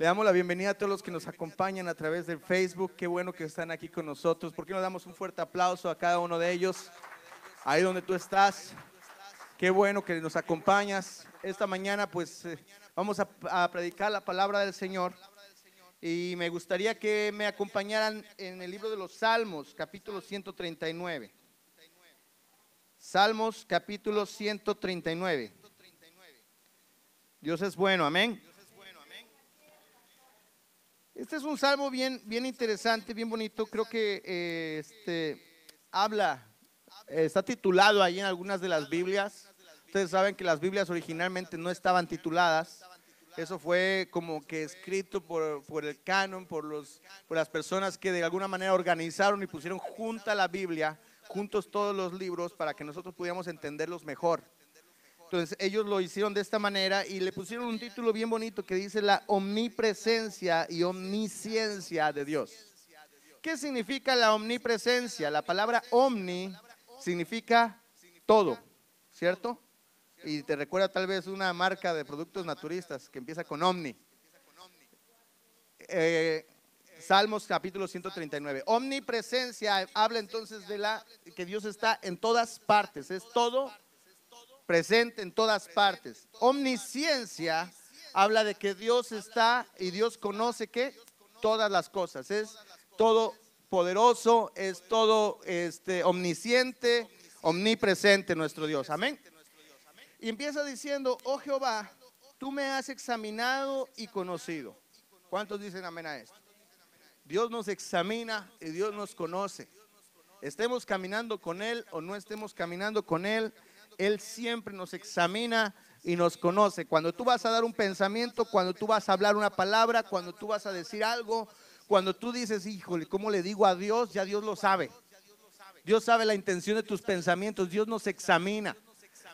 Le damos la bienvenida a todos los que nos acompañan a través del Facebook. Qué bueno que están aquí con nosotros. ¿Por qué no damos un fuerte aplauso a cada uno de ellos? Ahí donde tú estás. Qué bueno que nos acompañas. Esta mañana pues vamos a predicar la palabra del Señor. Y me gustaría que me acompañaran en el libro de los Salmos, capítulo 139. Salmos, capítulo 139. Dios es bueno, amén. Este es un salmo bien interesante, bien bonito. Creo que está titulado ahí en algunas de las Biblias. Ustedes saben que las Biblias originalmente no estaban tituladas. Eso fue como que escrito por el canon, por las personas que de alguna manera organizaron y pusieron junta la Biblia, juntos todos los libros para que nosotros pudiéramos entenderlos mejor. Entonces ellos lo hicieron de esta manera y le pusieron un título bien bonito que dice la omnipresencia y omnisciencia de Dios. ¿Qué significa la omnipresencia? La palabra omni significa todo, ¿cierto? Y te recuerda tal vez una marca de productos naturistas que empieza con omni. Salmos capítulo 139. Omnipresencia habla entonces de que Dios está en todas partes, es todo presente en todas partes. Omnisciencia habla de que Dios está y Dios conoce que todas las cosas, es todo poderoso, es todo omnisciente, omnipresente nuestro Dios, amén. Y empieza diciendo, oh Jehová, tú me has examinado y conocido. ¿Cuántos dicen amén a esto? Dios nos examina y Dios nos conoce. Estemos caminando con Él o no estemos caminando con Él, Él siempre nos examina y nos conoce. Cuando tú vas a dar un pensamiento, cuando tú vas a hablar una palabra, cuando tú vas a decir algo, cuando tú dices, híjole, ¿cómo le digo a Dios? Ya Dios lo sabe. Dios sabe la intención de tus pensamientos, Dios nos examina.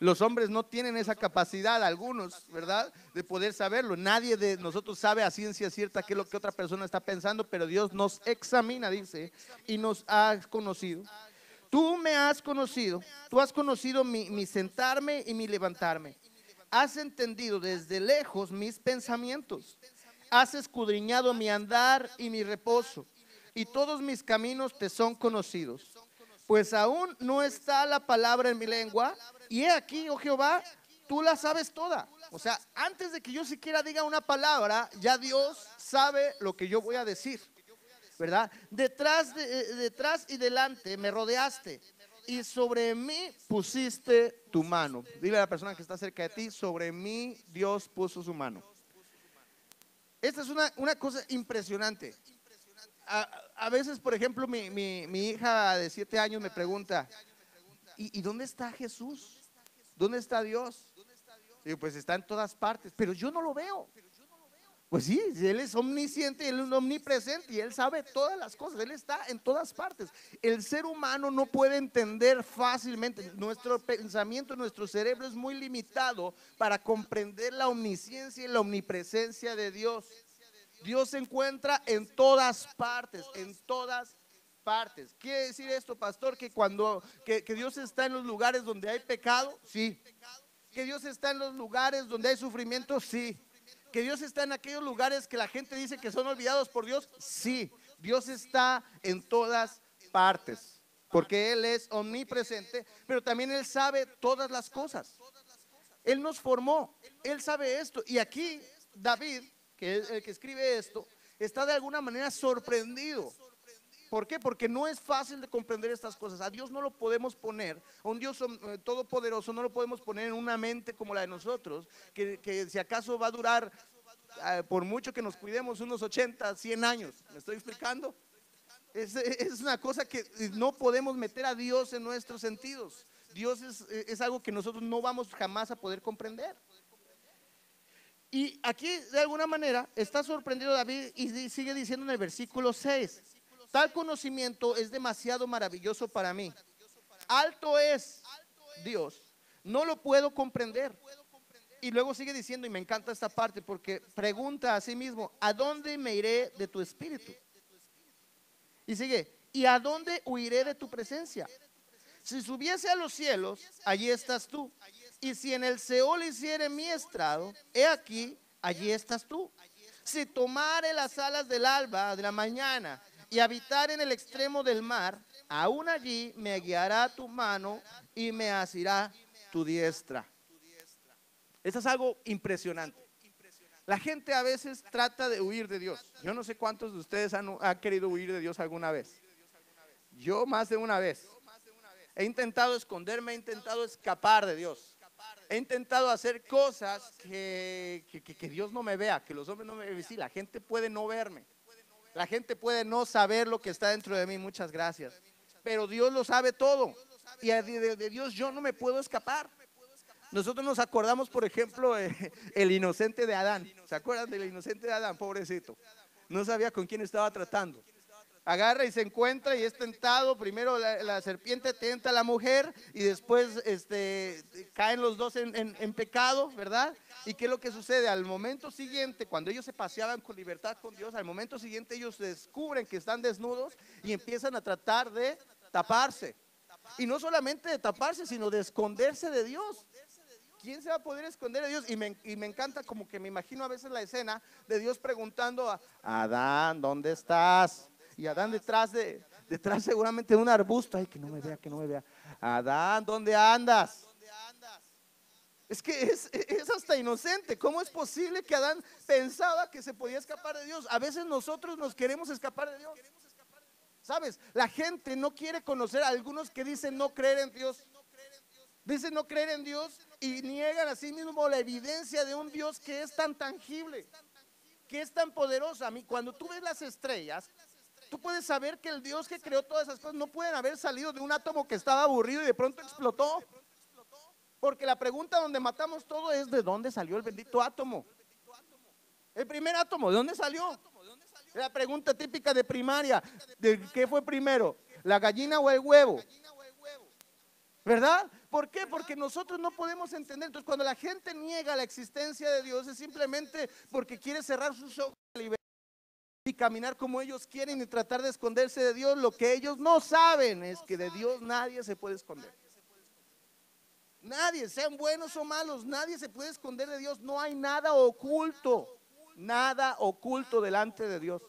Los hombres no tienen esa capacidad, algunos, ¿verdad?, de poder saberlo. Nadie de nosotros sabe a ciencia cierta qué es lo que otra persona está pensando, pero Dios nos examina, dice, y nos ha conocido. Tú me has conocido, tú has conocido mi sentarme y mi levantarme. Has entendido desde lejos mis pensamientos. Has escudriñado mi andar y mi reposo, y todos mis caminos te son conocidos. Pues aún no está la palabra en mi lengua, y he aquí, oh Jehová, tú la sabes toda. O sea, antes de que yo siquiera diga una palabra, ya Dios sabe lo que yo voy a decir, ¿verdad? Detrás y delante me rodeaste y sobre mí pusiste tu mano. Dile a la persona que está cerca de ti, sobre mí Dios puso su mano. Esta es una cosa impresionante. A veces, por ejemplo, mi hija de 7 años me pregunta, ¿y dónde está Jesús? ¿Dónde está Dios? Y yo, pues está en todas partes, pero yo no lo veo. Pues sí, Él es omnisciente, Él es omnipresente y Él sabe todas las cosas, Él está en todas partes. El ser humano no puede entender fácilmente, nuestro pensamiento, nuestro cerebro es muy limitado para comprender la omnisciencia y la omnipresencia de Dios. Dios se encuentra en todas partes, en todas partes. ¿Quiere decir esto, pastor, que Dios está en los lugares donde hay pecado? Sí. ¿Que Dios está en los lugares donde hay sufrimiento? Sí. ¿Que Dios está en aquellos lugares que la gente dice que son olvidados por Dios? Sí. Dios está en todas partes, porque Él es omnipresente, pero también Él sabe todas las cosas. Él nos formó, Él sabe esto. Y aquí David, que es el que escribe esto, está de alguna manera sorprendido. ¿Por qué? Porque no es fácil de comprender estas cosas. A Dios no lo podemos poner, a un Dios todopoderoso no lo podemos poner en una mente como la de nosotros, que si acaso va a durar, por mucho que nos cuidemos, unos 80, 100 años. ¿Me estoy explicando? Es una cosa que no podemos meter a Dios en nuestros sentidos. Dios es algo que nosotros no vamos jamás a poder comprender. Y aquí de alguna manera está sorprendido David y sigue diciendo en el versículo 6, tal conocimiento es demasiado maravilloso para mí. Alto es Dios, no lo puedo comprender. Y luego sigue diciendo, y me encanta esta parte porque pregunta a sí mismo, ¿a dónde me iré de tu espíritu? Y sigue, ¿y a dónde huiré de tu presencia? Si subiese a los cielos, allí estás tú. Y si en el Seol hiciere mi estrado, he aquí, allí estás tú. Si tomare las alas del alba, de la mañana, y habitar en el extremo del mar, aún allí me guiará tu mano y me asirá tu diestra. Eso es algo impresionante. La gente a veces trata de huir de Dios. Yo no sé cuántos de ustedes han querido huir de Dios alguna vez. Yo más de una vez. He intentado esconderme, he intentado escapar de Dios. He intentado hacer cosas que Dios no me vea, que los hombres no me vean. Sí, la gente puede no verme. La gente puede no saber lo que está dentro de mí, muchas gracias. Pero Dios lo sabe todo. Y de Dios yo no me puedo escapar. Nosotros nos acordamos, por ejemplo, el inocente de Adán. ¿Se acuerdan del inocente de Adán? Pobrecito. No sabía con quién estaba tratando. Agarra y se encuentra y es tentado. Primero la serpiente tenta a la mujer y después caen los dos en pecado, ¿verdad? ¿Y qué es lo que sucede? Al momento siguiente, cuando ellos se paseaban con libertad con Dios, al momento siguiente ellos descubren que están desnudos y empiezan a tratar de taparse. Y no solamente de taparse, sino de esconderse de Dios. ¿Quién se va a poder esconder de Dios? Y me encanta, como que me imagino a veces la escena de Dios preguntando a Adán, ¿dónde estás? Y Adán detrás seguramente de un arbusto. Ay, que no me vea, que no me vea. Adán, ¿dónde andas? Es que es hasta inocente. ¿Cómo es posible que Adán pensaba que se podía escapar de Dios? A veces nosotros nos queremos escapar de Dios. ¿Sabes? La gente no quiere conocer a algunos que dicen no creer en Dios. Dicen no creer en Dios y niegan a sí mismo la evidencia de un Dios que es tan tangible, que es tan poderoso. A mí, cuando tú ves las estrellas, tú puedes saber que el Dios que creó todas esas cosas no pueden haber salido de un átomo que estaba aburrido y de pronto explotó. Porque la pregunta donde matamos todo es: ¿de dónde salió el bendito átomo? El primer átomo, ¿de dónde salió? La pregunta típica de primaria: ¿de qué fue primero? ¿La gallina o el huevo? ¿Verdad? ¿Por qué? Porque nosotros no podemos entender. Entonces, cuando la gente niega la existencia de Dios, es simplemente porque quiere cerrar sus ojos y caminar como ellos quieren y tratar de esconderse de Dios. Lo que ellos no saben es que de Dios nadie se puede esconder. Nadie, sean buenos o malos, nadie se puede esconder de Dios. No hay nada oculto delante de Dios.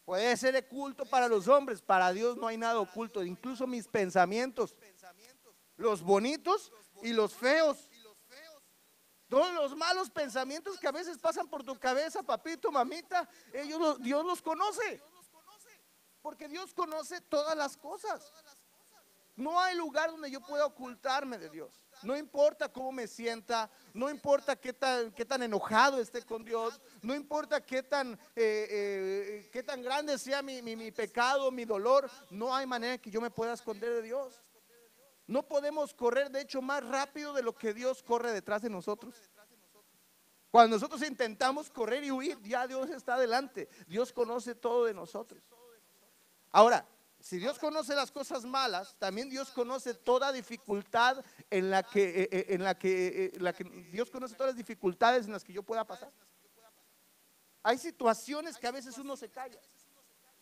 Puede ser oculto para los hombres, para Dios no hay nada oculto. Incluso mis pensamientos, los bonitos y los feos. Todos los malos pensamientos que a veces pasan por tu cabeza, papito, mamita, Dios los conoce. Porque Dios conoce todas las cosas. No hay lugar donde yo pueda ocultarme de Dios. No importa cómo me sienta, no importa qué tan enojado esté con Dios, no importa qué tan grande sea mi pecado, mi dolor, no hay manera que yo me pueda esconder de Dios. No podemos correr, de hecho, más rápido de lo que Dios corre detrás de nosotros. Cuando nosotros intentamos correr y huir, ya Dios está adelante. Dios conoce todo de nosotros. Ahora, si Dios conoce las cosas malas, también Dios conoce toda dificultad en la que Dios conoce todas las dificultades en las que yo pueda pasar. Hay situaciones que a veces uno se calla.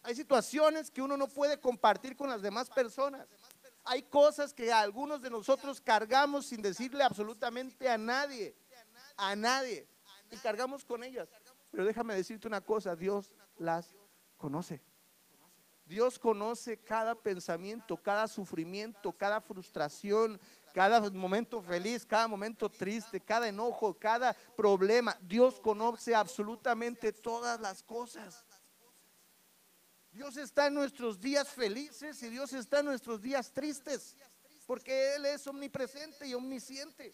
Hay situaciones que uno no puede compartir con las demás personas. Hay cosas que algunos de nosotros cargamos sin decirle absolutamente a nadie, y cargamos con ellas. Pero déjame decirte una cosa: Dios las conoce. Dios conoce cada pensamiento, cada sufrimiento, cada frustración, cada momento feliz, cada momento triste, cada enojo, cada problema. Dios conoce absolutamente todas las cosas. Dios está en nuestros días felices y Dios está en nuestros días tristes, porque Él es omnipresente y omnisciente.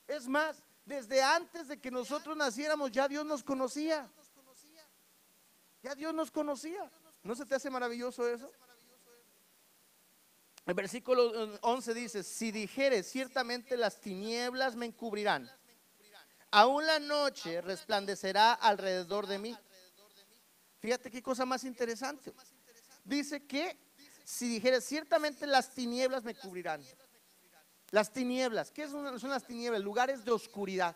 Es más, desde antes de que nosotros naciéramos ya Dios nos conocía. Ya Dios nos conocía. ¿No se te hace maravilloso eso? El versículo 11 dice: si dijeres ciertamente las tinieblas me encubrirán, aún la noche resplandecerá alrededor de mí. Fíjate qué cosa más interesante. Dice que si dijeres ciertamente las tinieblas me cubrirán. Las tinieblas, ¿qué son las tinieblas? Lugares de oscuridad.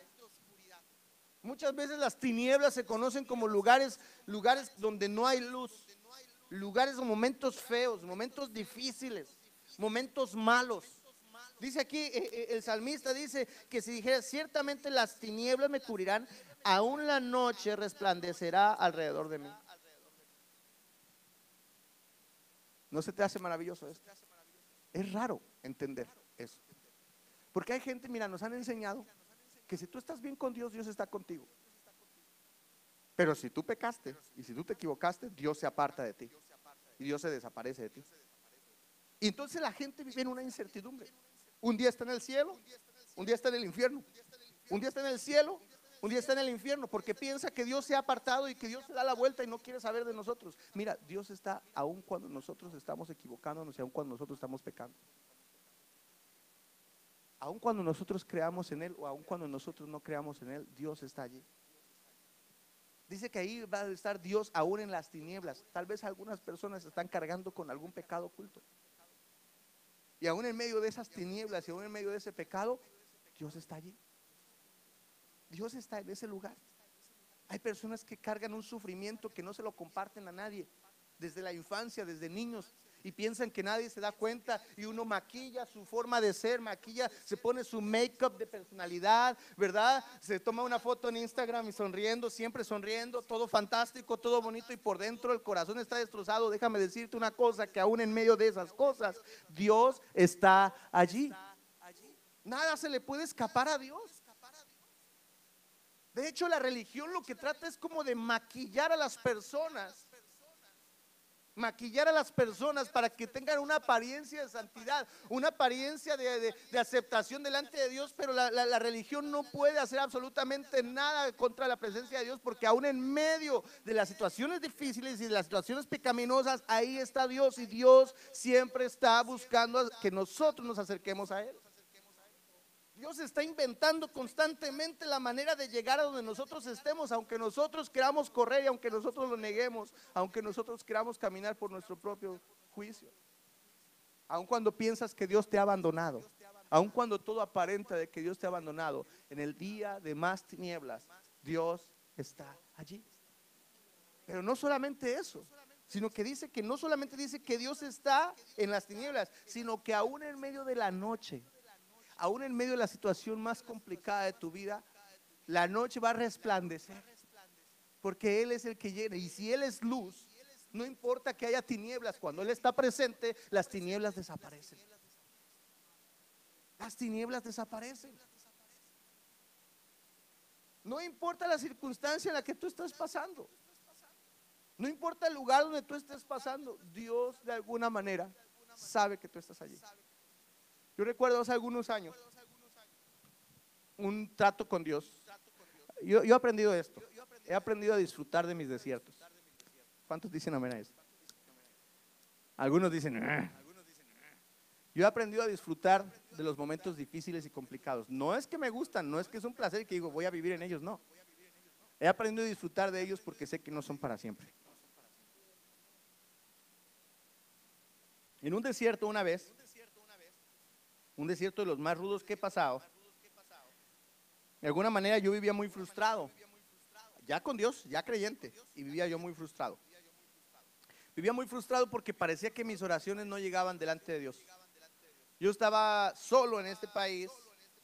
Muchas veces las tinieblas se conocen como lugares donde no hay luz. Lugares de momentos feos, momentos difíciles, momentos malos. Dice aquí, el salmista dice que si dijera ciertamente las tinieblas me cubrirán, aún la noche resplandecerá alrededor de mí. ¿No se te hace maravilloso esto? Es raro entender eso. Porque hay gente, mira, nos han enseñado que si tú estás bien con Dios, Dios está contigo. Pero si tú pecaste y si tú te equivocaste, Dios se aparta de ti y Dios se desaparece de ti. Y entonces la gente vive en una incertidumbre. Un día está en el cielo, un día está en el infierno. Un día está en el cielo, un día está en el infierno, porque piensa que Dios se ha apartado y que Dios se da la vuelta y no quiere saber de nosotros. Mira, Dios está aun cuando nosotros estamos equivocándonos y aun cuando nosotros estamos pecando. Aun cuando nosotros creamos en Él o aun cuando nosotros no creamos en Él, Dios está allí. Dice que ahí va a estar Dios aún en las tinieblas. Tal vez algunas personas están cargando con algún pecado oculto. Y aún en medio de esas tinieblas y aún en medio de ese pecado, Dios está allí. Dios está en ese lugar. Hay personas que cargan un sufrimiento que no se lo comparten a nadie, desde la infancia, desde niños, y piensan que nadie se da cuenta, y uno maquilla su forma de ser, maquilla, se pone su make-up de personalidad, ¿verdad? Se toma una foto en Instagram y sonriendo, siempre sonriendo, todo fantástico, todo bonito, y por dentro el corazón está destrozado. Déjame decirte una cosa, que aún en medio de esas cosas, Dios está allí. Nada se le puede escapar a Dios. De hecho, la religión lo que trata es como de maquillar a las personas. Maquillar a las personas para que tengan una apariencia de santidad, una apariencia de aceptación delante de Dios. Pero la religión no puede hacer absolutamente nada contra la presencia de Dios, porque aún en medio de las situaciones difíciles y de las situaciones pecaminosas, ahí está Dios, y Dios siempre está buscando que nosotros nos acerquemos a Él. Dios está inventando constantemente la manera de llegar a donde nosotros estemos, aunque nosotros queramos correr y aunque nosotros lo neguemos, aunque nosotros queramos caminar por nuestro propio juicio. Aun cuando piensas que Dios te ha abandonado, aun cuando todo aparenta de que Dios te ha abandonado, en el día de más tinieblas, Dios está allí. Pero no solamente eso, sino que dice que no solamente dice que Dios está en las tinieblas, sino que aún en medio de la noche, aún en medio de la situación más complicada de tu vida, la noche va a resplandecer, porque Él es el que llena. Y si Él es luz, no importa que haya tinieblas, cuando Él está presente, las tinieblas desaparecen. Las tinieblas desaparecen. No importa la circunstancia en la que tú estás pasando, no importa el lugar donde tú estés pasando, Dios de alguna manera sabe que tú estás allí. Yo recuerdo hace algunos años un trato con Dios. Yo he aprendido esto. He aprendido a disfrutar de mis desiertos. ¿Cuántos dicen amén a esto? Algunos dicen Yo he aprendido a disfrutar de los momentos difíciles y complicados. No es que me gustan, no es que es un placer que digo voy a vivir en ellos, no. He aprendido a disfrutar de ellos porque sé que no son para siempre. En un desierto una vez, un desierto de los más rudos que he pasado, de alguna manera yo vivía muy frustrado, ya con Dios, ya creyente, y vivía yo muy frustrado. Vivía muy frustrado porque parecía que mis oraciones no llegaban delante de Dios. Yo estaba solo en este país,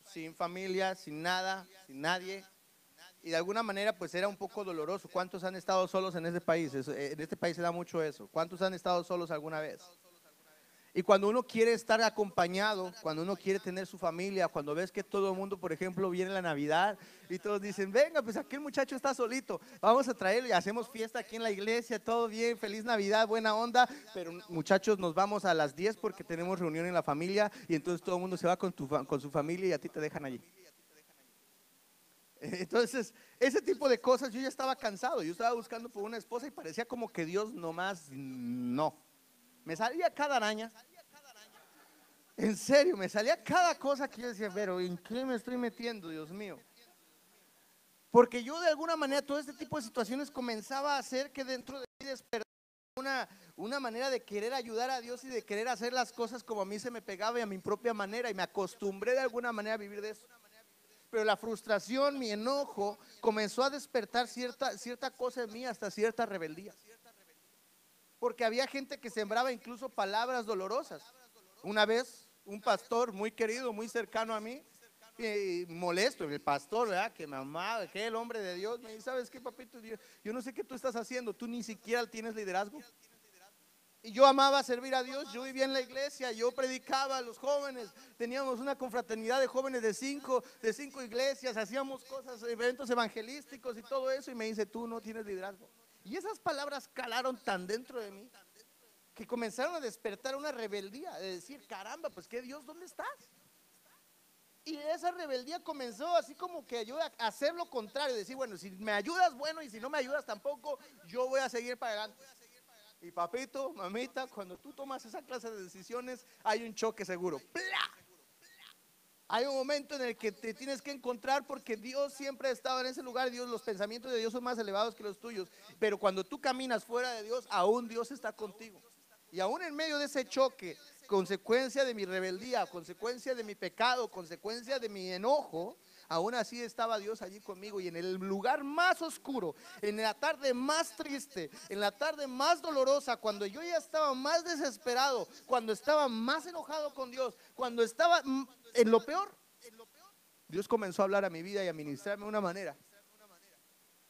sin familia, sin nada, sin nadie, y de alguna manera pues era un poco doloroso. ¿Cuántos han estado solos en este país? En este país se da mucho eso. ¿Cuántos han estado solos alguna vez? Y cuando uno quiere estar acompañado, cuando uno quiere tener su familia, cuando ves que todo el mundo, por ejemplo, viene la Navidad y todos dicen, venga, pues aquel muchacho está solito, vamos a traerlo y hacemos fiesta aquí en la iglesia, todo bien, feliz Navidad, buena onda, pero muchachos, nos vamos a las 10 porque tenemos reunión en la familia, y entonces todo el mundo se va con su familia y a ti te dejan allí. Entonces, ese tipo de cosas yo ya estaba cansado, yo estaba buscando por una esposa y parecía como que Dios nomás no. Me salía cada araña. En serio, me salía cada cosa que yo decía, pero ¿en qué me estoy metiendo, Dios mío? Porque yo de alguna manera todo este tipo de situaciones comenzaba a hacer que dentro de mí despertara una manera de querer ayudar a Dios y de querer hacer las cosas como a mí se me pegaba y a mi propia manera, y me acostumbré de alguna manera a vivir de eso. Pero la frustración, mi enojo, comenzó a despertar cierta cosa en mí, hasta cierta rebeldía. Porque había gente que sembraba incluso palabras dolorosas. Una vez un pastor muy querido, muy cercano a mí, y molesto, el pastor, ¿verdad? Que me amaba, que el hombre de Dios, me dice, ¿sabes qué, papito? Yo no sé qué tú estás haciendo, tú ni siquiera tienes liderazgo. Y yo amaba servir a Dios, yo vivía en la iglesia, yo predicaba a los jóvenes, teníamos una confraternidad de jóvenes de cinco iglesias, hacíamos cosas, eventos evangelísticos y todo eso, y me dice, tú no tienes liderazgo. Y esas palabras calaron tan dentro de mí que comenzaron a despertar una rebeldía, de decir, caramba, pues qué Dios, ¿dónde estás? Y esa rebeldía comenzó así como que yo a hacer lo contrario, decir, bueno, si me ayudas, bueno, y si no me ayudas tampoco, yo voy a seguir para adelante. Y papito, mamita, cuando tú tomas esa clase de decisiones, hay un choque seguro. ¡Pla! Hay un momento en el que te tienes que encontrar porque Dios siempre ha estado en ese lugar. Dios, los pensamientos de Dios son más elevados que los tuyos. Pero cuando tú caminas fuera de Dios, aún Dios está contigo. Y aún en medio de ese choque, consecuencia de mi rebeldía, consecuencia de mi pecado, consecuencia de mi enojo, aún así estaba Dios allí conmigo. Y en el lugar más oscuro, en la tarde más triste, en la tarde más dolorosa, cuando yo ya estaba más desesperado, cuando estaba más enojado con Dios, cuando estaba en lo peor, Dios comenzó a hablar a mi vida y a ministrarme de una manera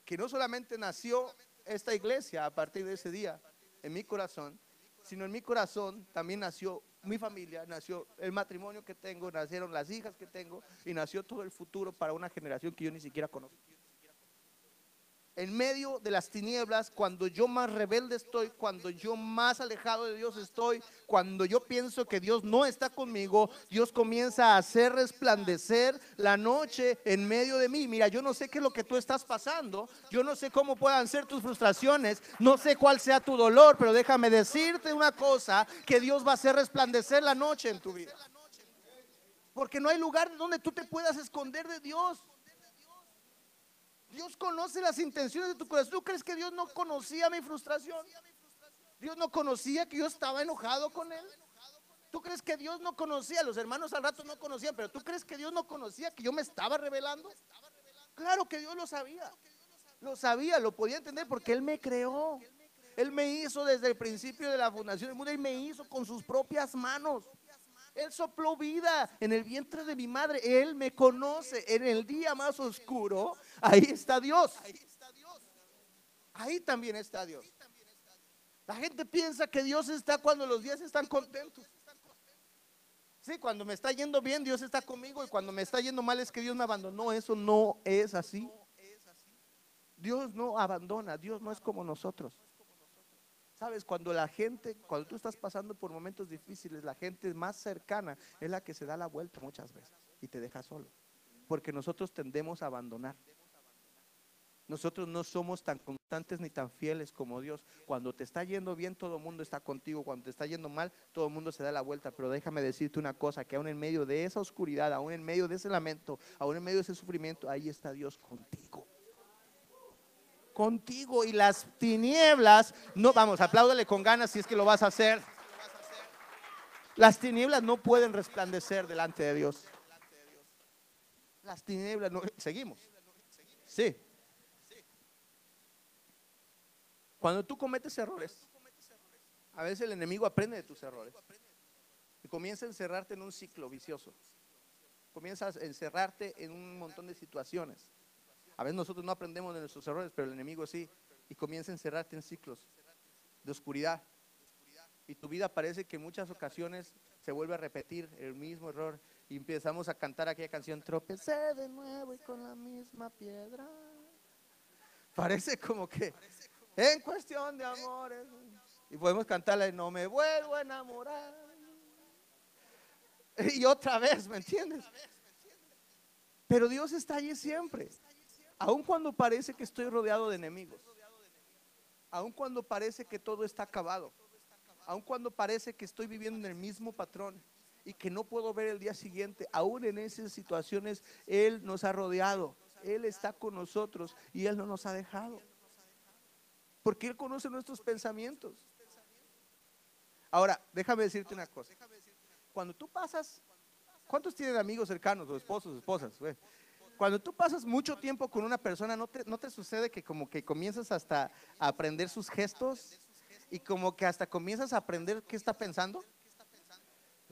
que no solamente nació esta iglesia a partir de ese día en mi corazón, sino en mi corazón también nació mi familia, nació el matrimonio que tengo, nacieron las hijas que tengo y nació todo el futuro para una generación que yo ni siquiera conozco. En medio de las tinieblas, cuando yo más rebelde estoy, cuando yo más alejado de Dios estoy, cuando yo pienso que Dios no está conmigo, Dios comienza a hacer resplandecer la noche en medio de mí. Mira, yo no sé qué es lo que tú estás pasando, yo no sé cómo puedan ser tus frustraciones, no sé cuál sea tu dolor, pero déjame decirte una cosa, que Dios va a hacer resplandecer la noche en tu vida. Porque no hay lugar donde tú te puedas esconder de Dios. Dios conoce las intenciones de tu corazón. ¿Tú crees que Dios no conocía mi frustración? ¿Dios no conocía que yo estaba enojado con Él? ¿Tú crees que Dios no conocía? Los hermanos al rato no conocían, pero ¿tú crees que Dios no conocía que yo me estaba rebelando? Claro que Dios lo sabía, lo podía entender porque Él me creó. Él me hizo desde el principio de la fundación del mundo y me hizo con sus propias manos. Él sopló vida en el vientre de mi madre. Él me conoce en el día más oscuro. Ahí está Dios. Ahí también está Dios. La gente piensa que Dios está cuando los días están contentos. Sí, cuando me está yendo bien, Dios está conmigo, y cuando me está yendo mal es que Dios me abandonó. Eso no es así. Dios no abandona, Dios no es como nosotros. Sabes, cuando tú estás pasando por momentos difíciles, la gente más cercana es la que se da la vuelta muchas veces y te deja solo. Porque nosotros tendemos a abandonar. Nosotros no somos tan constantes ni tan fieles como Dios. Cuando te está yendo bien, todo el mundo está contigo. Cuando te está yendo mal, todo el mundo se da la vuelta. Pero déjame decirte una cosa, que aún en medio de esa oscuridad, aún en medio de ese lamento, aún en medio de ese sufrimiento, ahí está Dios contigo. Contigo. Y las tinieblas, no, vamos, apláudale con ganas si es que lo vas a hacer. Las tinieblas no pueden resplandecer delante de Dios. Las tinieblas no, seguimos. Sí. Cuando tú cometes errores, a veces el enemigo aprende de tus errores y comienza a encerrarte en un ciclo vicioso. Comienza a encerrarte en un montón de situaciones. A veces nosotros no aprendemos de nuestros errores, pero el enemigo sí, y comienza a encerrarte en ciclos de oscuridad. Y tu vida parece que en muchas ocasiones se vuelve a repetir el mismo error y empezamos a cantar aquella canción, tropecé de nuevo y con la misma piedra. Parece como que en cuestión de amores, y podemos cantarla, no me vuelvo a enamorar. Y otra vez, ¿me entiendes? Pero Dios está allí siempre. Aun cuando parece que estoy rodeado de enemigos, aun cuando parece que todo está acabado, aun cuando parece que estoy viviendo en el mismo patrón y que no puedo ver el día siguiente, aún en esas situaciones Él nos ha rodeado, Él está con nosotros y Él no nos ha dejado, porque Él conoce nuestros pensamientos. Ahora, déjame decirte una cosa. Cuando tú pasas, ¿cuántos tienen amigos cercanos o esposos, esposas? Cuando tú pasas mucho tiempo con una persona, ¿no te sucede que como que comienzas hasta a aprender sus gestos y como que hasta comienzas a aprender qué está pensando?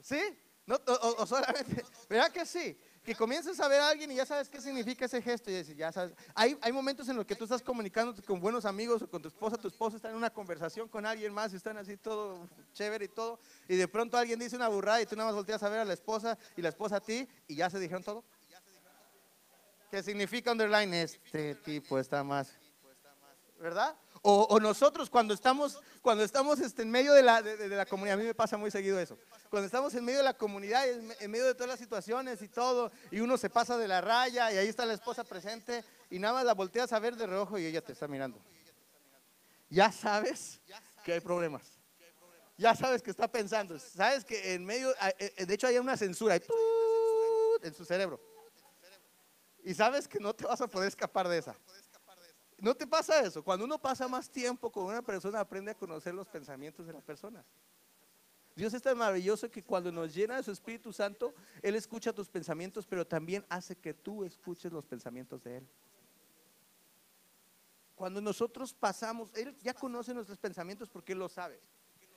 ¿Sí? No, o solamente, ¿verdad que sí? Que comiences a ver a alguien y ya sabes qué significa ese gesto y decir, ya sabes, hay momentos en los que tú estás comunicándote con buenos amigos o con tu esposa está en una conversación con alguien más y están así todo chévere y todo, y de pronto alguien dice una burrada y tú nada más volteas a ver a la esposa y la esposa a ti y ya se dijeron todo. ¿Qué significa underline? Este tipo está más, ¿verdad? O nosotros cuando estamos en medio de la comunidad, a mí me pasa muy seguido eso. Cuando estamos en medio de la comunidad, en medio de todas las situaciones y todo, y uno se pasa de la raya y ahí está la esposa presente y nada más la volteas a ver de reojo y ella te está mirando. Ya sabes que hay problemas. Ya sabes que está pensando. Sabes que en medio, de hecho hay una censura en su cerebro. Y sabes que no te vas a poder escapar de esa. ¿No te pasa eso? Cuando uno pasa más tiempo con una persona, aprende a conocer los pensamientos de la persona. Dios es tan maravilloso que cuando nos llena de su Espíritu Santo, Él escucha tus pensamientos, pero también hace que tú escuches los pensamientos de Él. Cuando nosotros pasamos, Él ya conoce nuestros pensamientos porque Él lo sabe.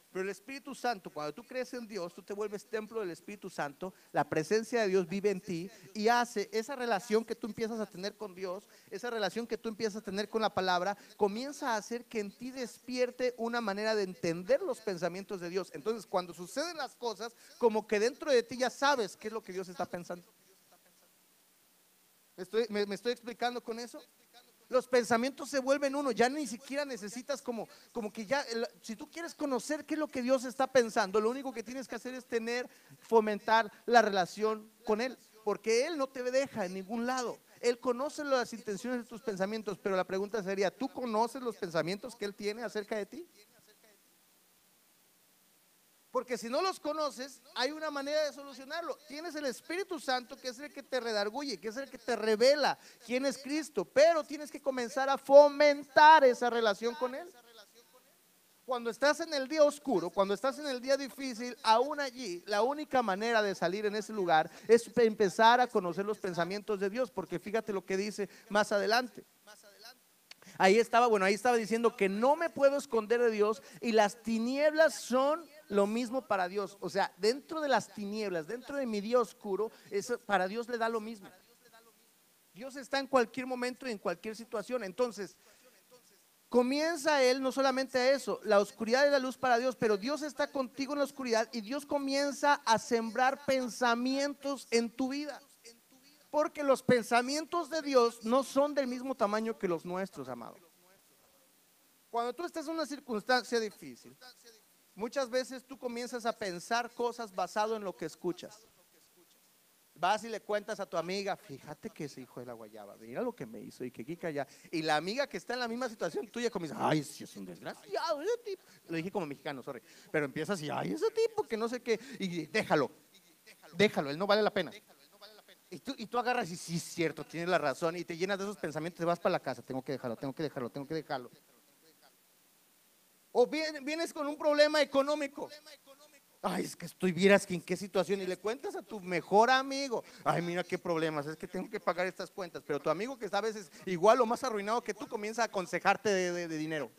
Pero el Espíritu Santo, cuando tú crees en Dios, tú te vuelves templo del Espíritu Santo, la presencia de Dios vive en ti y hace esa relación que tú empiezas a tener con Dios, esa relación que tú empiezas a tener con la palabra, comienza a hacer que en ti despierte una manera de entender los pensamientos de Dios. Entonces, cuando suceden las cosas, como que dentro de ti ya sabes qué es lo que Dios está pensando. ¿Me estoy explicando con eso? Los pensamientos se vuelven uno, ya ni siquiera necesitas como que ya, si tú quieres conocer qué es lo que Dios está pensando, lo único que tienes que hacer es fomentar la relación con Él, porque Él no te deja en ningún lado. Él conoce las intenciones de tus pensamientos, pero la pregunta sería, ¿tú conoces los pensamientos que Él tiene acerca de ti? Porque si no los conoces, hay una manera de solucionarlo. Tienes el Espíritu Santo, que es el que te redarguye, que es el que te revela quién es Cristo, pero tienes que comenzar a fomentar esa relación con Él. Cuando estás en el día oscuro, cuando estás en el día difícil, aún allí, la única manera de salir en ese lugar es empezar a conocer los pensamientos de Dios, porque fíjate lo que dice más adelante. Ahí estaba diciendo que no me puedo esconder de Dios y las tinieblas son lo mismo para Dios. O sea, dentro de las tinieblas, dentro de mi día oscuro, eso para Dios le da lo mismo. Dios está en cualquier momento y en cualquier situación. Entonces, comienza Él no solamente a eso, la oscuridad es la luz para Dios, pero Dios está contigo en la oscuridad y Dios comienza a sembrar pensamientos en tu vida. Porque los pensamientos de Dios no son del mismo tamaño que los nuestros, amados. Cuando tú estás en una circunstancia difícil, muchas veces tú comienzas a pensar cosas basado en lo que escuchas. Vas y le cuentas a tu amiga, fíjate que ese hijo de la guayaba, mira lo que me hizo y que kika ya. Y la amiga que está en la misma situación tuya comienza, ay, sí, es un desgraciado ese tipo. Lo dije como mexicano, sorry. Pero empieza así, ay, ese tipo que no sé qué. Y déjalo, él no vale la pena. Y tú agarras y sí, es cierto, tienes la razón. Y te llenas de esos pensamientos, te vas para la casa, tengo que dejarlo, tengo que dejarlo, tengo que dejarlo. O vienes con un problema económico. Ay, es que vieras que en qué situación y le cuentas a tu mejor amigo, ay, mira qué problemas, es que tengo que pagar estas cuentas, pero tu amigo que está a veces igual o más arruinado que tú comienza a aconsejarte de dinero.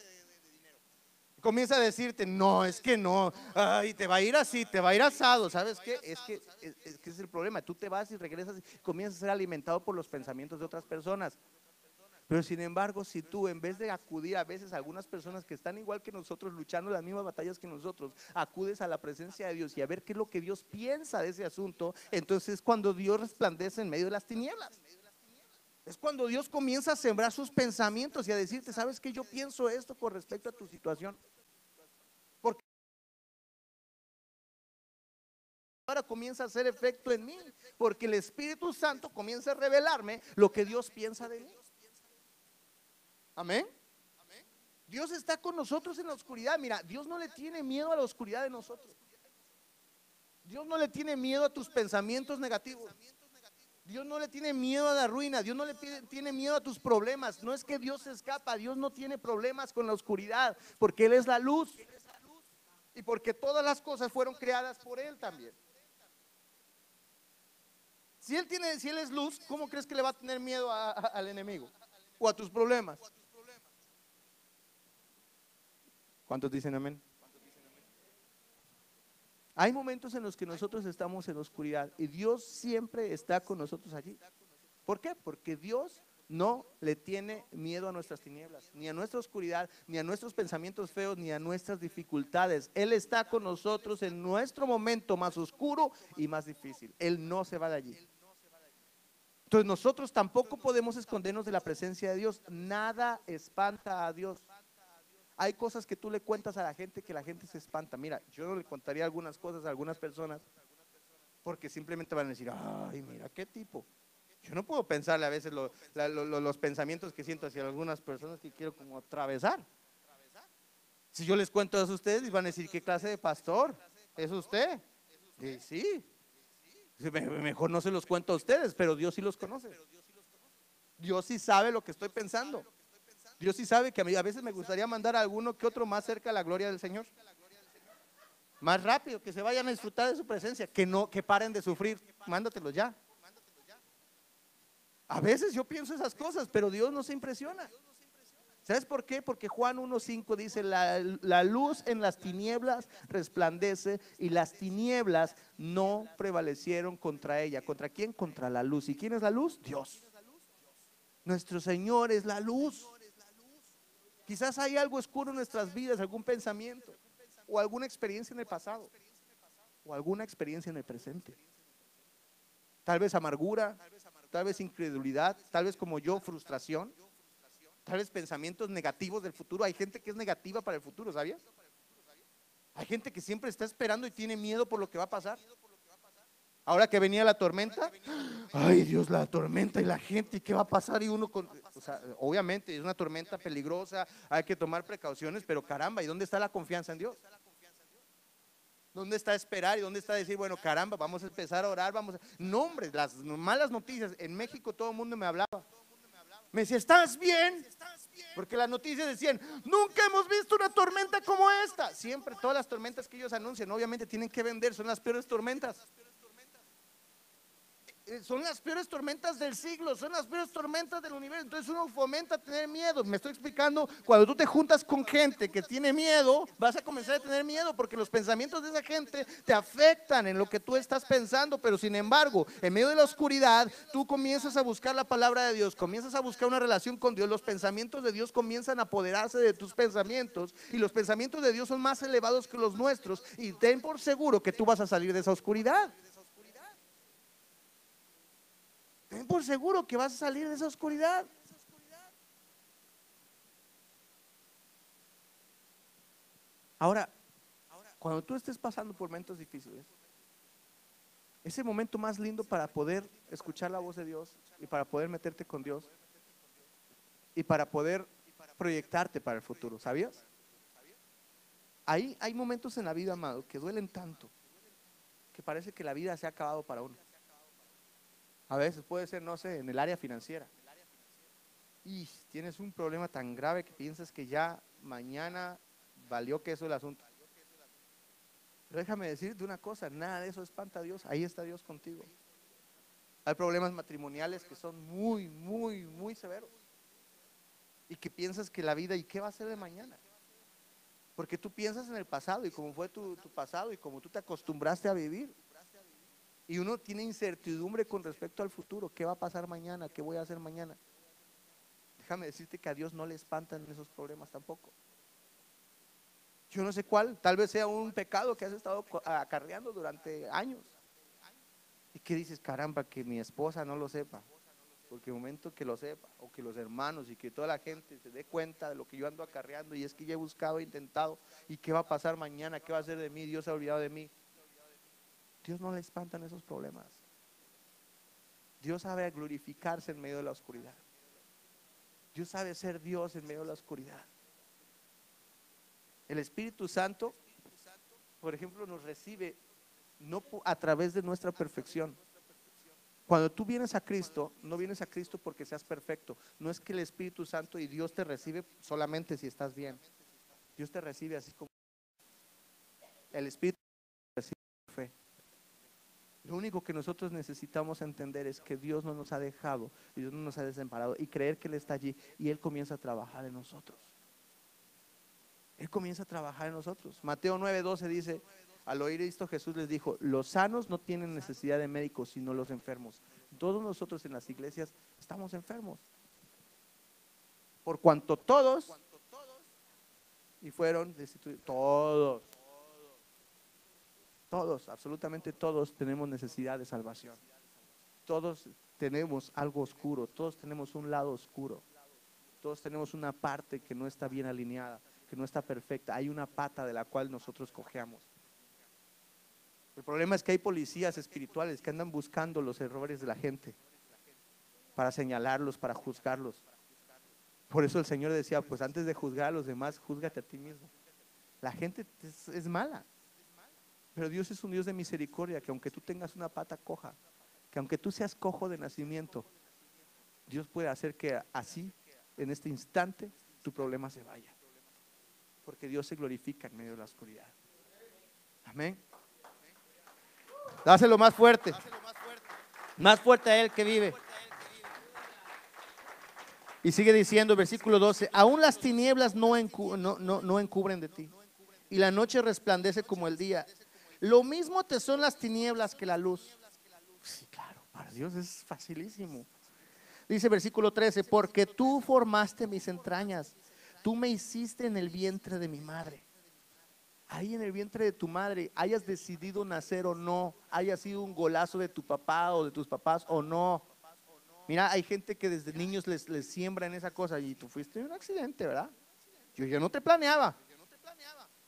Comienza a decirte, no, es que no, ay, te va a ir así, te va a ir asado, ¿sabes qué? Es que es el problema, tú te vas y regresas y comienzas a ser alimentado por los pensamientos de otras personas. Pero sin embargo, si tú en vez de acudir a veces a algunas personas que están igual que nosotros, luchando las mismas batallas que nosotros, acudes a la presencia de Dios y a ver qué es lo que Dios piensa de ese asunto, entonces es cuando Dios resplandece en medio de las tinieblas. Es cuando Dios comienza a sembrar sus pensamientos y a decirte, ¿sabes qué? Yo pienso esto con respecto a tu situación. Porque ahora comienza a hacer efecto en mí, porque el Espíritu Santo comienza a revelarme lo que Dios piensa de mí. Amén. Dios está con nosotros en la oscuridad. Mira, Dios no le tiene miedo a la oscuridad de nosotros. Dios no le tiene miedo a tus pensamientos negativos. Dios no le tiene miedo a la ruina. Dios no le tiene miedo a tus problemas. No es que Dios se escapa. Dios no tiene problemas con la oscuridad, porque Él es la luz y porque todas las cosas fueron creadas por Él también. Si Él es luz, ¿cómo crees que le va a tener miedo al enemigo o a tus problemas? ¿Cuántos dicen amén? Hay momentos en los que nosotros estamos en oscuridad y Dios siempre está con nosotros allí. ¿Por qué? Porque Dios no le tiene miedo a nuestras tinieblas, ni a nuestra oscuridad, ni a nuestros pensamientos feos, ni a nuestras dificultades. Él está con nosotros en nuestro momento más oscuro y más difícil. Él no se va de allí. Entonces nosotros tampoco podemos escondernos de la presencia de Dios. Nada espanta a Dios. Hay cosas que tú le cuentas a la gente que la gente se espanta. Mira, yo no le contaría algunas cosas a algunas personas porque simplemente van a decir, ay, mira qué tipo. Yo no puedo pensarle a veces los pensamientos que siento hacia algunas personas que quiero como atravesar. Si yo les cuento eso a ustedes, van a decir, ¿qué clase de pastor es usted? Y sí, mejor no se los cuento a ustedes, pero Dios sí los conoce. Dios sí sabe lo que estoy pensando. Dios sí sabe que a veces me gustaría mandar a alguno que otro más cerca a la gloria del Señor. Más rápido, que se vayan a disfrutar de su presencia, que paren de sufrir. Mándatelos ya. A veces yo pienso esas cosas, pero Dios no se impresiona. ¿Sabes por qué? Porque Juan 1:5 dice, la luz en las tinieblas resplandece y las tinieblas no prevalecieron contra ella. ¿Contra quién? Contra la luz. ¿Y quién es la luz? Dios. Nuestro Señor es la luz. Quizás hay algo oscuro en nuestras vidas, algún pensamiento o alguna experiencia en el pasado o alguna experiencia en el presente. Tal vez amargura, tal vez incredulidad, tal vez como yo, frustración, tal vez pensamientos negativos del futuro. Hay gente que es negativa para el futuro, ¿sabías? Hay gente que siempre está esperando y tiene miedo por lo que va a pasar. Ahora que venía la tormenta, ay Dios, la tormenta y la gente, ¿qué va a pasar? Y uno o sea, obviamente es una tormenta peligrosa, hay que tomar precauciones, pero caramba, ¿y dónde está la confianza en Dios? ¿Dónde está esperar y dónde está decir, bueno, caramba, vamos a empezar a orar, vamos a... No, hombre, las malas noticias, en México todo el mundo me hablaba. Me decía, ¿estás bien? Porque las noticias decían, nunca hemos visto una tormenta como esta. Siempre, todas las tormentas que ellos anuncian, obviamente tienen que vender, son las peores tormentas. Son las peores tormentas del siglo, son las peores tormentas del universo. Entonces uno fomenta a tener miedo. Me estoy explicando, cuando tú te juntas con gente que tiene miedo, vas a comenzar a tener miedo porque los pensamientos de esa gente te afectan en lo que tú estás pensando. Pero sin embargo, en medio de la oscuridad, tú comienzas a buscar la palabra de Dios, comienzas a buscar una relación con Dios. Los pensamientos de Dios comienzan a apoderarse de tus pensamientos y los pensamientos de Dios son más elevados que los nuestros. Y ten por seguro que tú vas a salir de esa oscuridad. Ten por seguro que vas a salir de esa oscuridad. Ahora, cuando tú estés pasando por momentos difíciles, ese momento más lindo para poder escuchar la voz de Dios y para poder meterte con Dios y para poder proyectarte para el futuro, ¿sabías? Hay momentos en la vida, amado, que duelen tanto que parece que la vida se ha acabado para uno. A veces puede ser, no sé, en el área financiera. Y tienes un problema tan grave que piensas que ya mañana valió queso el asunto. Pero déjame decirte una cosa, nada de eso espanta a Dios, ahí está Dios contigo. Hay problemas matrimoniales que son muy, muy, muy severos. Y que piensas que la vida, ¿y qué va a ser de mañana? Porque tú piensas en el pasado y cómo fue tu pasado y cómo tú te acostumbraste a vivir. Y uno tiene incertidumbre con respecto al futuro. ¿Qué va a pasar mañana? ¿Qué voy a hacer mañana? Déjame decirte que a Dios no le espantan esos problemas tampoco. Yo no sé cuál, tal vez sea un pecado que has estado acarreando durante años. Y que dices, caramba, que mi esposa no lo sepa. Porque el momento que lo sepa, o que los hermanos y que toda la gente se dé cuenta de lo que yo ando acarreando, y es que ya he buscado, he intentado, y qué va a pasar mañana, qué va a hacer de mí, Dios se ha olvidado de mí. Dios no le espantan esos problemas. Dios sabe glorificarse en medio de la oscuridad. Dios sabe ser Dios en medio de la oscuridad. El Espíritu Santo, por ejemplo, nos recibe no a través de nuestra perfección. Cuando tú vienes a Cristo, no vienes a Cristo porque seas perfecto. No es que el Espíritu Santo y Dios te recibe solamente si estás bien. Dios te recibe así como el Espíritu recibe fe. Lo único que nosotros necesitamos entender es que Dios no nos ha dejado, y Dios no nos ha desamparado, y creer que Él está allí y Él comienza a trabajar en nosotros. Él comienza a trabajar en nosotros. Mateo 9:12 dice, Al oír esto, Jesús les dijo: los sanos no tienen necesidad de médicos, sino los enfermos. Todos nosotros en las iglesias estamos enfermos, por cuanto todos y fueron destituidos. Todos, absolutamente todos tenemos necesidad de salvación. Todos tenemos algo oscuro, todos tenemos un lado oscuro, todos tenemos una parte que no está bien alineada, que no está perfecta. Hay una pata de la cual nosotros cojeamos. El problema es que hay policías espirituales que andan buscando los errores de la gente para señalarlos, para juzgarlos. Por eso el Señor decía: pues antes de juzgar a los demás, júzgate a ti mismo. La gente es mala, pero Dios es un Dios de misericordia, que aunque tú tengas una pata coja, que aunque tú seas cojo de nacimiento, Dios puede hacer que así, en este instante, tu problema se vaya, porque Dios se glorifica en medio de la oscuridad. Amén. Dáselo más fuerte a Él que vive. Y sigue diciendo, versículo 12: aún las tinieblas no encubren de ti, y la noche resplandece como el día. Lo mismo te son las tinieblas que la luz. Sí, claro, para Dios es facilísimo. Dice versículo 13: porque tú formaste mis entrañas, tú me hiciste en el vientre de mi madre. Ahí en el vientre de tu madre, hayas decidido nacer o no, hayas sido un golazo de tu papá o de tus papás o no. Mira, hay gente que desde niños les siembra en esa cosa. Y tú fuiste un accidente, ¿verdad? Yo no te planeaba.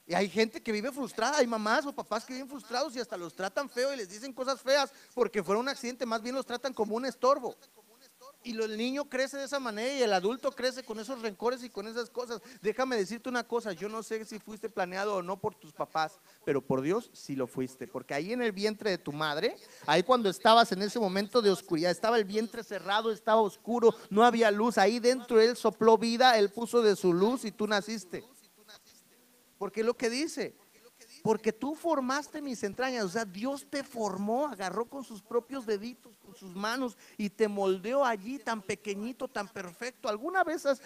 Y hay gente que vive frustrada, hay mamás o papás que viven frustrados y hasta los tratan feo y les dicen cosas feas porque fueron un accidente, más bien los tratan como un estorbo. Y el niño crece de esa manera y el adulto crece con esos rencores y con esas cosas. Déjame decirte una cosa: yo no sé si fuiste planeado o no por tus papás, pero por Dios sí lo fuiste, porque ahí en el vientre de tu madre, ahí cuando estabas en ese momento de oscuridad, estaba el vientre cerrado, estaba oscuro, no había luz. Ahí dentro Él sopló vida, Él puso de su luz y tú naciste. Porque es lo que dice: porque tú formaste mis entrañas. O sea, Dios te formó, agarró con sus propios deditos, con sus manos, y te moldeó allí tan pequeñito, tan perfecto. ¿Alguna vez has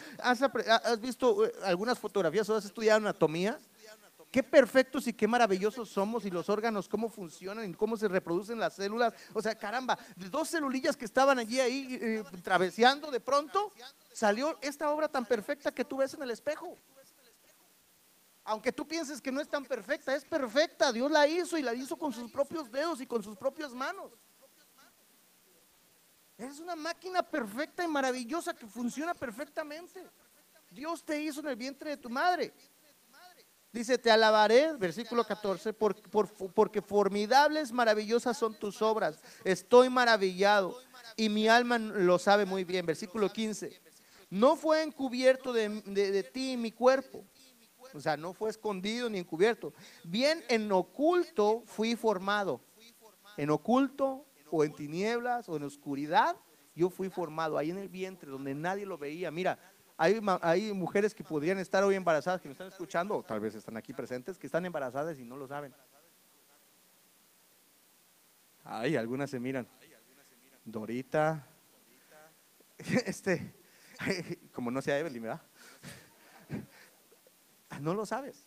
visto algunas fotografías o has estudiado anatomía? Qué perfectos y qué maravillosos somos, y los órganos, cómo funcionan y cómo se reproducen las células. O sea, caramba, de dos celulillas que estaban allí traveseando, de pronto salió esta obra tan perfecta que tú ves en el espejo. Aunque tú pienses que no es tan perfecta, es perfecta. Dios la hizo, y la hizo con sus propios dedos y con sus propias manos. Es una máquina perfecta y maravillosa que funciona perfectamente. Dios te hizo en el vientre de tu madre. Dice: te alabaré, versículo 14, porque formidables, maravillosas son tus obras. Estoy maravillado y mi alma lo sabe muy bien. Versículo 15: no fue encubierto de ti mi cuerpo. O sea, no fue escondido ni encubierto. Bien en oculto fui formado. En oculto o en tinieblas o en oscuridad, yo fui formado ahí en el vientre donde nadie lo veía. Mira, hay mujeres que podrían estar hoy embarazadas, que me están escuchando, o tal vez están aquí presentes, que están embarazadas y no lo saben. Ay, algunas se miran. Dorita, como no sea Evelyn, ¿verdad? No lo sabes,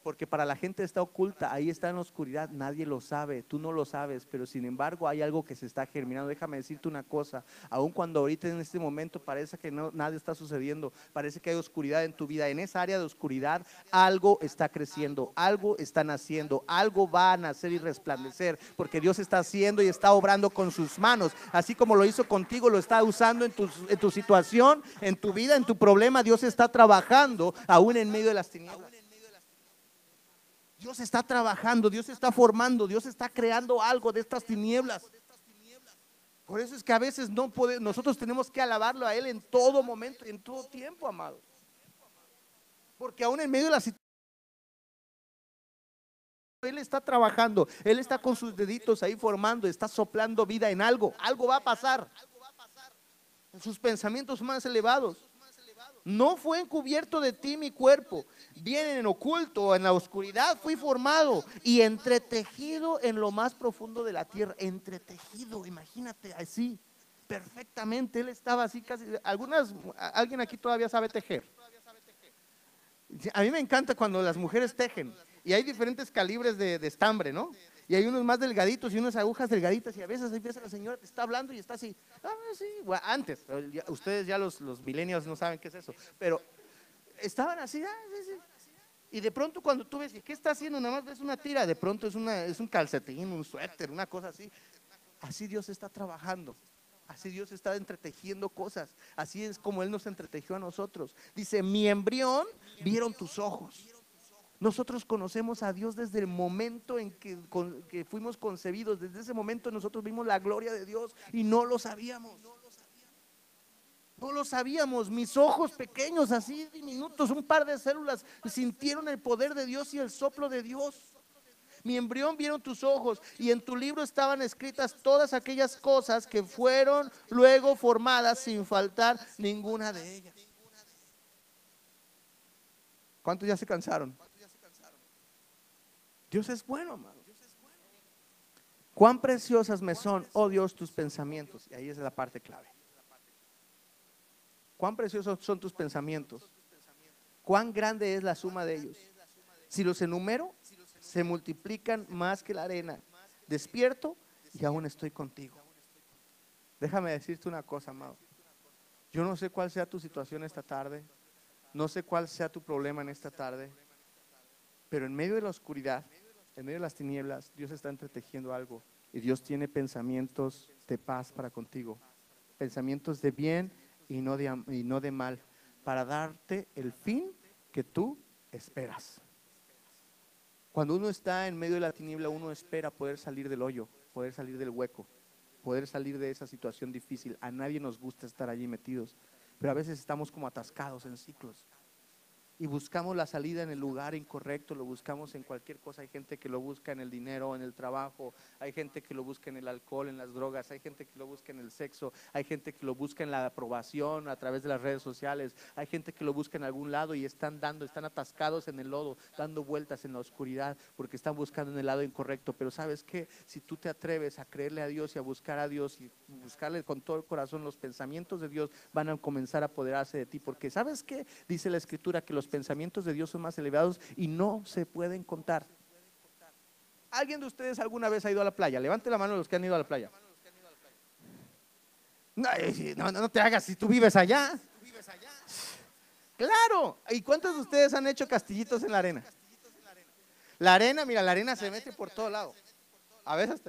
porque para la gente está oculta, ahí está en la oscuridad, nadie lo sabe, tú no lo sabes, pero sin embargo hay algo que se está germinando. Déjame decirte una cosa: aun cuando ahorita en este momento parece que nada está sucediendo, parece que hay oscuridad en tu vida, en esa área de oscuridad algo está creciendo, algo está naciendo, algo va a nacer y resplandecer, porque Dios está haciendo y está obrando con sus manos, así como lo hizo contigo, lo está usando en tu situación, en tu vida, en tu problema. Dios está trabajando aún en medio de las tinieblas. Dios está trabajando, Dios está formando, Dios está creando algo de estas tinieblas. Por eso es que a veces nosotros tenemos que alabarlo a Él en todo momento, en todo tiempo, amados. Porque aún en medio de la situación, Él está trabajando, Él está con sus deditos ahí formando, está soplando vida en algo. Algo va a pasar en sus pensamientos más elevados. No fue encubierto de ti mi cuerpo, bien en oculto, en la oscuridad fui formado y entretejido en lo más profundo de la tierra. Entretejido, imagínate así, perfectamente. Él estaba así casi. Alguien aquí todavía sabe tejer. A mí me encanta cuando las mujeres tejen Y hay diferentes calibres de estambre, ¿no? Y hay unos más delgaditos y unas agujas delgaditas y a veces empieza la señora, te está hablando y está así. Ah, sí, bueno, antes, ustedes ya los millennials no saben qué es eso, pero estaban así, sí, sí. Y de pronto cuando tú ves, ¿qué está haciendo? Nada más ves una tira, de pronto es un calcetín, un suéter, una cosa así. Así Dios está trabajando. Así Dios está entretejiendo cosas. Así es como Él nos entretejió a nosotros. Dice, mi embrión vieron tus ojos. Nosotros conocemos a Dios desde el momento en que fuimos concebidos. Desde ese momento nosotros vimos la gloria de Dios y no lo sabíamos. No lo sabíamos. Mis ojos pequeños, así diminutos, un par de células, sintieron el poder de Dios y el soplo de Dios. Mi embrión vieron tus ojos y en tu libro estaban escritas todas aquellas cosas que fueron luego formadas sin faltar ninguna de ellas. ¿Cuántos ya se cansaron? Dios es bueno, amado. Cuán preciosas me son, oh Dios, tus pensamientos. Y ahí es la parte clave. Cuán preciosos son tus pensamientos. Cuán grande es la suma de ellos. Si los enumero, se multiplican más que la arena. Despierto y aún estoy contigo. Déjame decirte una cosa, amado. Yo no sé cuál sea tu situación esta tarde. No sé cuál sea tu problema en esta tarde. Pero en medio de la oscuridad, en medio de las tinieblas, Dios está entretejiendo algo. Y Dios tiene pensamientos de paz para contigo. Pensamientos de bien y no de mal. Para darte el fin que tú esperas. Cuando uno está en medio de la tiniebla, uno espera poder salir del hoyo, poder salir del hueco, poder salir de esa situación difícil. A nadie nos gusta estar allí metidos, pero a veces estamos como atascados en ciclos. Y buscamos la salida en el lugar incorrecto, lo buscamos en cualquier cosa. Hay gente que lo busca en el dinero, en el trabajo, hay gente que lo busca en el alcohol, en las drogas, hay gente que lo busca en el sexo, hay gente que lo busca en la aprobación a través de las redes sociales, hay gente que lo busca en algún lado y están atascados en el lodo, dando vueltas en la oscuridad porque están buscando en el lado incorrecto. Pero ¿sabes qué? Si tú te atreves a creerle a Dios y a buscar a Dios y buscarle con todo el corazón, los pensamientos de Dios van a comenzar a apoderarse de ti. Porque ¿sabes qué? Dice la Escritura que los pensamientos de Dios son más elevados y no se pueden contar. ¿Alguien de ustedes alguna vez ha ido a la playa? Levante la mano los que han ido a la playa. No te hagas si tú vives allá. Claro. ¿Y cuántos de ustedes han hecho castillitos en la arena? La arena, mira, la arena se mete por todo lado. A veces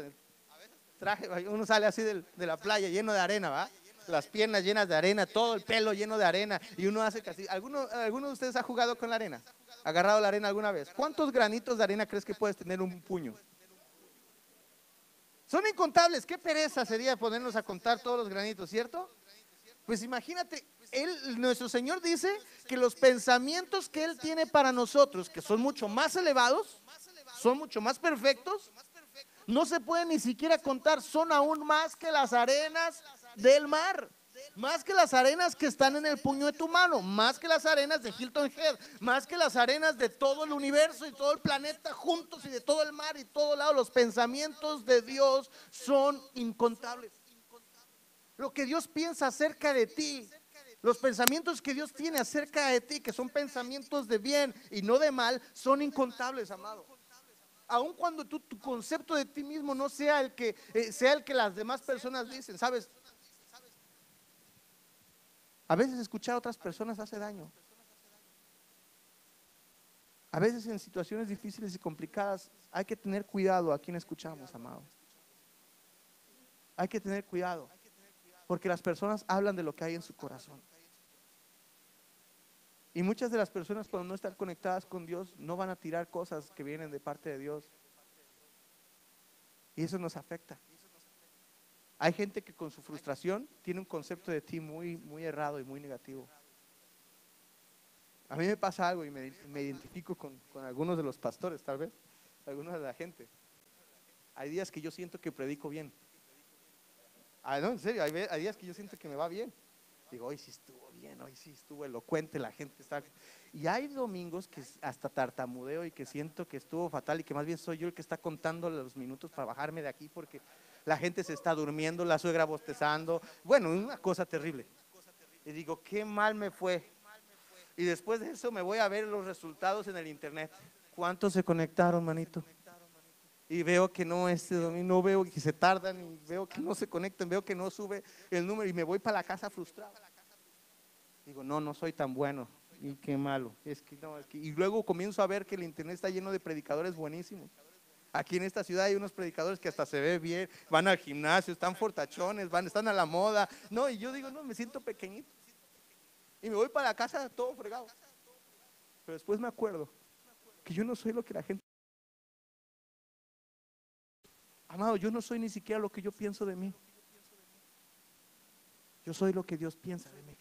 uno sale así de la playa lleno de arena, ¿va? Las piernas llenas de arena, todo el pelo lleno de arena y uno hace castillo. ¿Alguno de ustedes ha jugado con la arena? ¿Ha agarrado la arena alguna vez? ¿Cuántos granitos de arena crees que puedes tener un puño? Son incontables. Qué pereza sería ponernos a contar todos los granitos, ¿cierto? Pues imagínate, nuestro Señor dice que los pensamientos que Él tiene para nosotros, que son mucho más elevados, son mucho más perfectos, no se pueden ni siquiera contar, son aún más que las arenas del mar, más que las arenas que están en el puño de tu mano, más que las arenas de Hilton Head, más que las arenas de todo el universo y todo el planeta juntos y de todo el mar y todo lado. Los pensamientos de Dios son incontables. Lo que Dios piensa acerca de ti, los pensamientos que Dios tiene acerca de ti, que son pensamientos de bien y no de mal, son incontables, amado. Aun cuando tu concepto de ti mismo no sea el que las demás personas dicen, ¿sabes? A veces escuchar a otras personas hace daño. A veces en situaciones difíciles y complicadas hay que tener cuidado a quien escuchamos, amado. Hay que tener cuidado, porque las personas hablan de lo que hay en su corazón. Y muchas de las personas, cuando no están conectadas con Dios, no van a tirar cosas que vienen de parte de Dios. Y eso nos afecta. Hay gente que con su frustración tiene un concepto de ti muy, muy errado y muy negativo. A mí me pasa algo y me identifico con algunos de los pastores, tal vez, algunos de la gente. Hay días que yo siento que predico bien. No, en serio, hay días que yo siento que me va bien. Digo, hoy sí estuvo bien, hoy sí estuvo elocuente, la gente está. Y hay domingos que hasta tartamudeo y que siento que estuvo fatal y que más bien soy yo el que está contando los minutos para bajarme de aquí porque la gente se está durmiendo, la suegra bostezando. Bueno, una cosa terrible. Y digo, qué mal me fue. Y después de eso me voy a ver los resultados en el internet. ¿Cuántos se conectaron, manito? Y veo que no, este domingo no veo que se tardan y veo que no se conectan, veo que no sube el número y me voy para la casa frustrado. Digo, no, no soy tan bueno. Y qué malo. Es que no, y luego comienzo a ver que el internet está lleno de predicadores buenísimos. Aquí en esta ciudad hay unos predicadores que hasta se ve bien, van al gimnasio, están fortachones, están a la moda. No, y yo digo, no, me siento pequeñito. Y me voy para la casa todo fregado. Pero después me acuerdo que yo no soy lo que la gente. Amado, yo no soy ni siquiera lo que yo pienso de mí. Yo soy lo que Dios piensa de mí.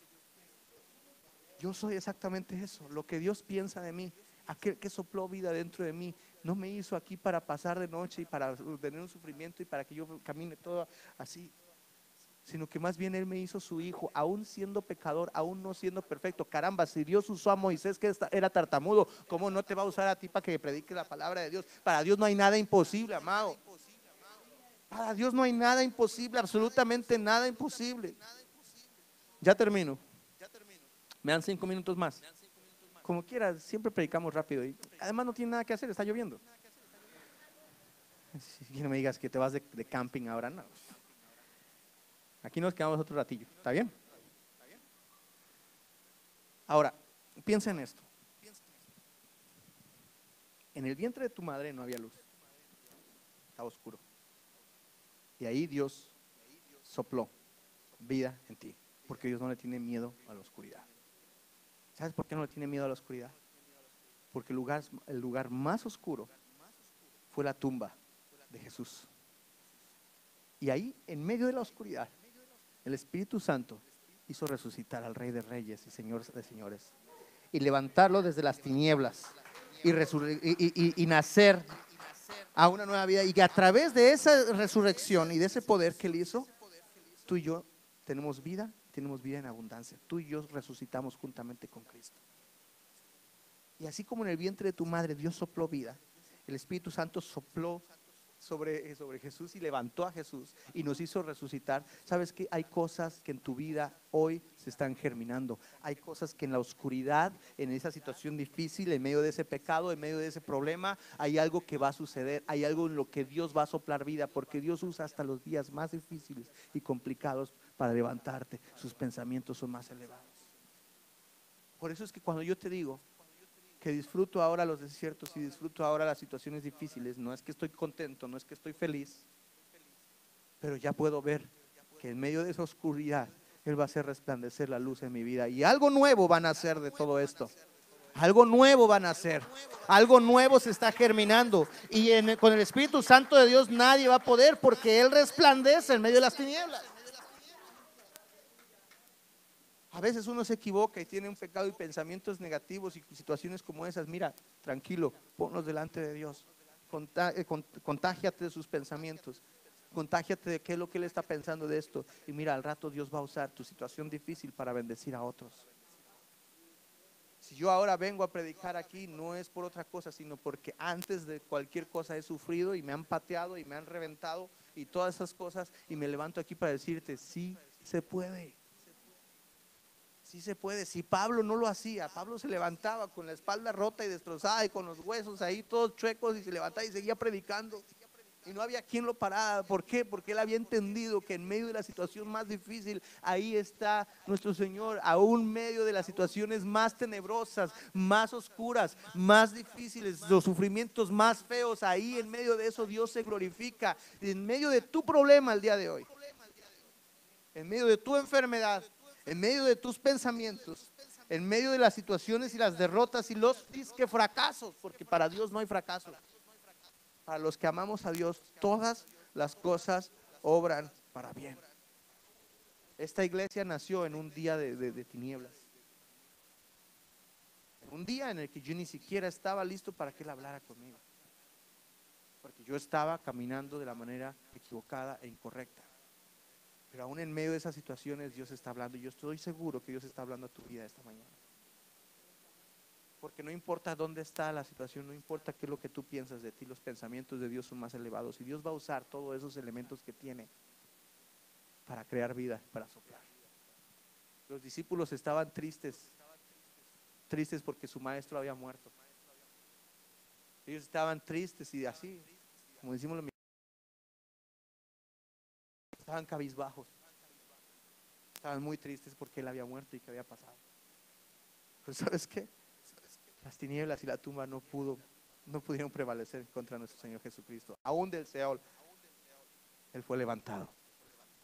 Yo soy exactamente eso, lo que Dios piensa de mí. Aquel que sopló vida dentro de mí no me hizo aquí para pasar de noche y para tener un sufrimiento y para que yo camine todo así, sino que más bien Él me hizo su hijo, aún siendo pecador, aún no siendo perfecto. Caramba, si Dios usó a Moisés que era tartamudo, ¿cómo no te va a usar a ti para que predique la palabra de Dios? Para Dios no hay nada imposible, amado. Para Dios no hay nada imposible, absolutamente nada imposible. Ya termino. Me dan 5 minutos más. Como quieras, siempre predicamos rápido y además no tiene nada que hacer, está lloviendo. Si no me digas que te vas de camping ahora, no. Aquí nos quedamos otro ratillo, ¿está bien? Ahora, piensa en esto. En el vientre de tu madre no había luz, estaba oscuro. Y ahí Dios sopló vida en ti, porque Dios no le tiene miedo a la oscuridad. ¿Sabes por qué no le tiene miedo a la oscuridad? Porque el lugar más oscuro fue la tumba de Jesús. Y ahí, en medio de la oscuridad, el Espíritu Santo hizo resucitar al Rey de Reyes y Señor de Señores, y levantarlo desde las tinieblas y nacer a una nueva vida. Y que a través de esa resurrección y de ese poder que Él hizo, tú y yo tenemos vida en abundancia. Tú y yo resucitamos juntamente con Cristo. Y así como en el vientre de tu madre Dios sopló vida, el Espíritu Santo sopló sobre Jesús y levantó a Jesús y nos hizo resucitar. Sabes que hay cosas que en tu vida hoy se están germinando. Hay cosas que en la oscuridad, en esa situación difícil, en medio de ese pecado, en medio de ese problema, hay algo que va a suceder. Hay algo en lo que Dios va a soplar vida, porque Dios usa hasta los días más difíciles y complicados para levantarte. Sus pensamientos son más elevados. Por eso es que cuando yo te digo que disfruto ahora los desiertos y disfruto ahora las situaciones difíciles, no es que estoy contento, no es que estoy feliz, pero ya puedo ver que en medio de esa oscuridad Él va a hacer resplandecer la luz en mi vida, y algo nuevo van a hacer de todo esto. Algo nuevo van a hacer, algo nuevo se está germinando, y con el Espíritu Santo de Dios nadie va a poder, porque Él resplandece en medio de las tinieblas. A veces uno se equivoca y tiene un pecado y pensamientos negativos y situaciones como esas. Mira, tranquilo, ponlos delante de Dios. Contágiate de sus pensamientos. Contágiate de qué es lo que Él está pensando de esto. Y mira, al rato Dios va a usar tu situación difícil para bendecir a otros. Si yo ahora vengo a predicar aquí, no es por otra cosa, sino porque antes de cualquier cosa he sufrido y me han pateado y me han reventado y todas esas cosas, y me levanto aquí para decirte, sí se puede. Sí se puede. Si Pablo no lo hacía, Pablo se levantaba con la espalda rota y destrozada y con los huesos ahí todos chuecos, y se levantaba y seguía predicando. Y no había quien lo parara. ¿Por qué? Porque él había entendido que en medio de la situación más difícil, ahí está nuestro Señor, aún en medio de las situaciones más tenebrosas, más oscuras, más difíciles, los sufrimientos más feos, ahí en medio de eso Dios se glorifica. En medio de tu problema el día de hoy, en medio de tu enfermedad, en medio de tus pensamientos, en medio de las situaciones y las derrotas y los disque fracasos, porque para Dios no hay fracaso. Para los que amamos a Dios, todas las cosas obran para bien. Esta iglesia nació en un día de tinieblas, en un día en el que yo ni siquiera estaba listo para que Él hablara conmigo, porque yo estaba caminando de la manera equivocada e incorrecta. Pero aún en medio de esas situaciones Dios está hablando, y yo estoy seguro que Dios está hablando a tu vida esta mañana. Porque no importa dónde está la situación, no importa qué es lo que tú piensas de ti, los pensamientos de Dios son más elevados, y Dios va a usar todos esos elementos que tiene para crear vida, para soplar. Los discípulos estaban tristes porque su maestro había muerto. Ellos estaban tristes y así, como decimos los mexicanos, estaban cabizbajos, estaban muy tristes porque él había muerto y que había pasado. Pero ¿sabes qué? Las tinieblas y la tumba no pudieron prevalecer contra nuestro Señor Jesucristo. Aún del Seol, Él fue levantado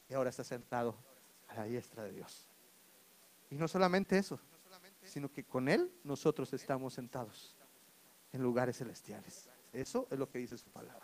y ahora está sentado a la diestra de Dios. Y no solamente eso, sino que con Él nosotros estamos sentados en lugares celestiales. Eso es lo que dice su palabra.